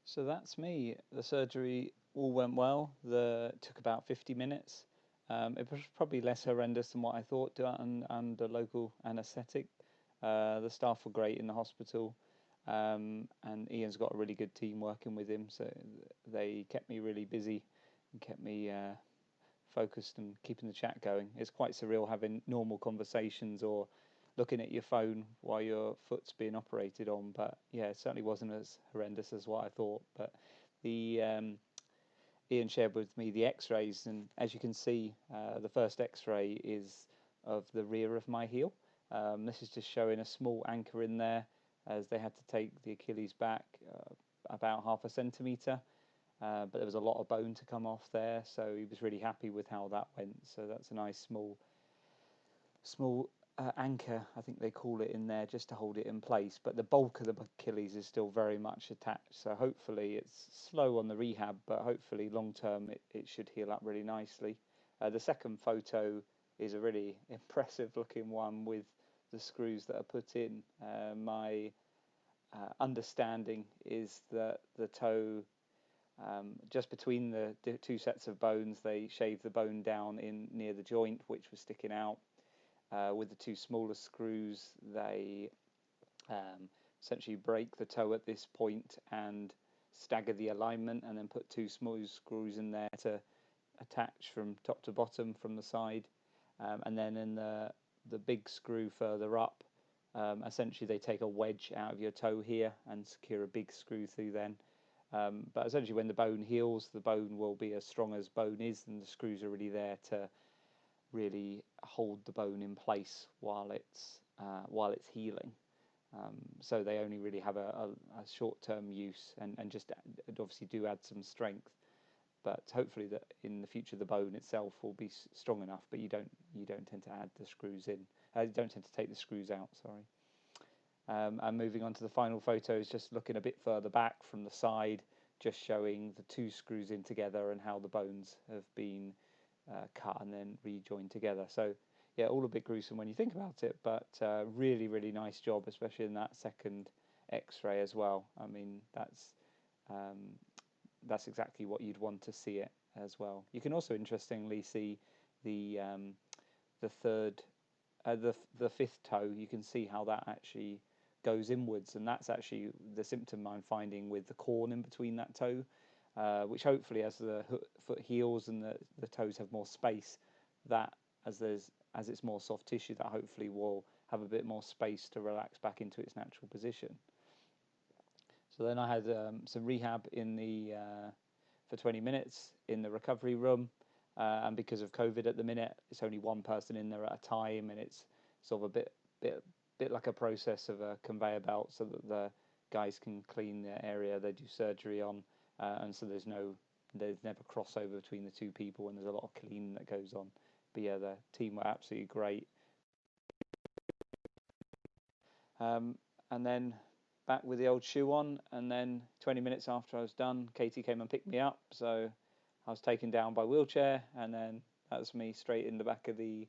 So that's me. The surgery all went well. Took about 50 minutes. It was probably less horrendous than what I thought, and the local anaesthetic. The staff were great in the hospital, and Ian's got a really good team working with him, so they kept me really busy and kept me focused and keeping the chat going. It's quite surreal having normal conversations or looking at your phone while your foot's being operated on. But yeah, it certainly wasn't as horrendous as what I thought. But the Ian shared with me the X-rays, and as you can see, the first X-ray is of the rear of my heel. This is just showing a small anchor in there, as they had to take the Achilles back about half a centimetre. But there was a lot of bone to come off there, so he was really happy with how that went. So that's a nice small anchor, I think they call it in there, just to hold it in place. But the bulk of the Achilles is still very much attached. So hopefully it's slow on the rehab, but hopefully long term it should heal up really nicely. The second photo is a really impressive looking one with the screws that are put in. My understanding is that the toe, just between the two sets of bones, they shaved the bone down in near the joint, which was sticking out. With the two smaller screws, they essentially break the toe at this point and stagger the alignment, and then put two small screws in there to attach from top to bottom from the side. And then in the big screw further up, essentially they take a wedge out of your toe here and secure a big screw through then. But essentially when the bone heals, the bone will be as strong as bone is, and the screws are really there to really hold the bone in place while it's healing. So they only really have a short-term use, and just obviously do add some strength. But hopefully that in the future the bone itself will be strong enough. But you don't tend to add the screws in. You don't tend to take the screws out. Sorry. And moving on to the final photos, just looking a bit further back from the side, just showing the two screws in together and how the bones have been cut and then rejoined together. So yeah, all a bit gruesome when you think about it, but really, really nice job, especially in that second X-ray as well. I mean, that's exactly what you'd want to see it as well. You can also interestingly see the third, the fifth toe. You can see how that actually goes inwards, and that's actually the symptom I'm finding with the corn in between that toe, which hopefully as the foot heals and the toes have more space, that as it's more soft tissue, that hopefully will have a bit more space to relax back into its natural position. So then I had some rehab for 20 minutes in the recovery room, and because of COVID at the minute, it's only one person in there at a time, and it's sort of a bit like a process of a conveyor belt, so that the guys can clean the area they do surgery on, and so there's never crossover between the two people, and there's a lot of cleaning that goes on. But yeah, the team were absolutely great. And then back with the old shoe on, and then 20 minutes after I was done, Katie came and picked me up, so I was taken down by wheelchair, and then that was me straight in the back of the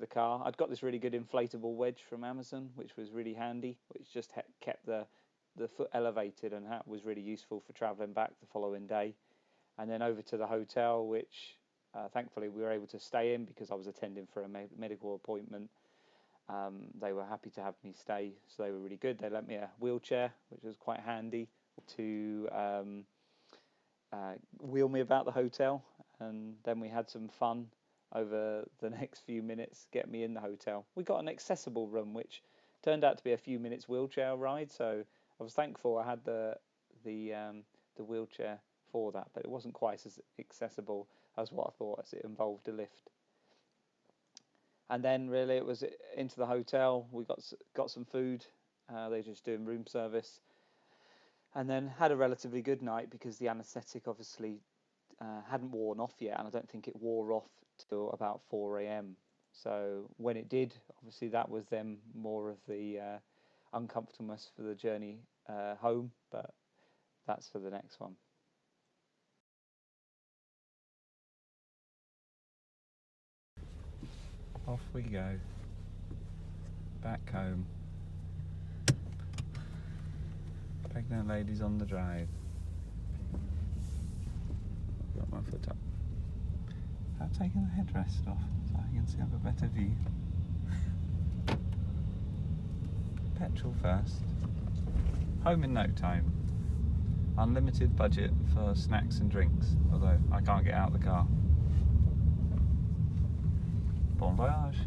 car. I'd got this really good inflatable wedge from Amazon, which was really handy, which just kept the foot elevated, and that was really useful for travelling back the following day. And then over to the hotel, which thankfully we were able to stay in because I was attending for a medical appointment. They were happy to have me stay, so they were really good. They lent me a wheelchair, which was quite handy, to wheel me about the hotel, and then we had some fun over the next few minutes, get me in the hotel. We got an accessible room, which turned out to be a few minutes wheelchair ride, so I was thankful I had the wheelchair for that, but it wasn't quite as accessible as what I thought, as it involved a lift. And then really it was into the hotel. We got some food. They were just doing room service, and then had a relatively good night because the anaesthetic obviously hadn't worn off yet, and I don't think it wore off till about 4 a.m. So when it did, obviously that was then more of the uncomfortableness for the journey home, but that's for the next one. Off we go, back home. Pregnant ladies on the drive. got my foot up. I've taken the headrest off so I can see have a better view. Petrol first. Home in no time. Unlimited budget for snacks and drinks, although I can't get out of the car. Bon voyage.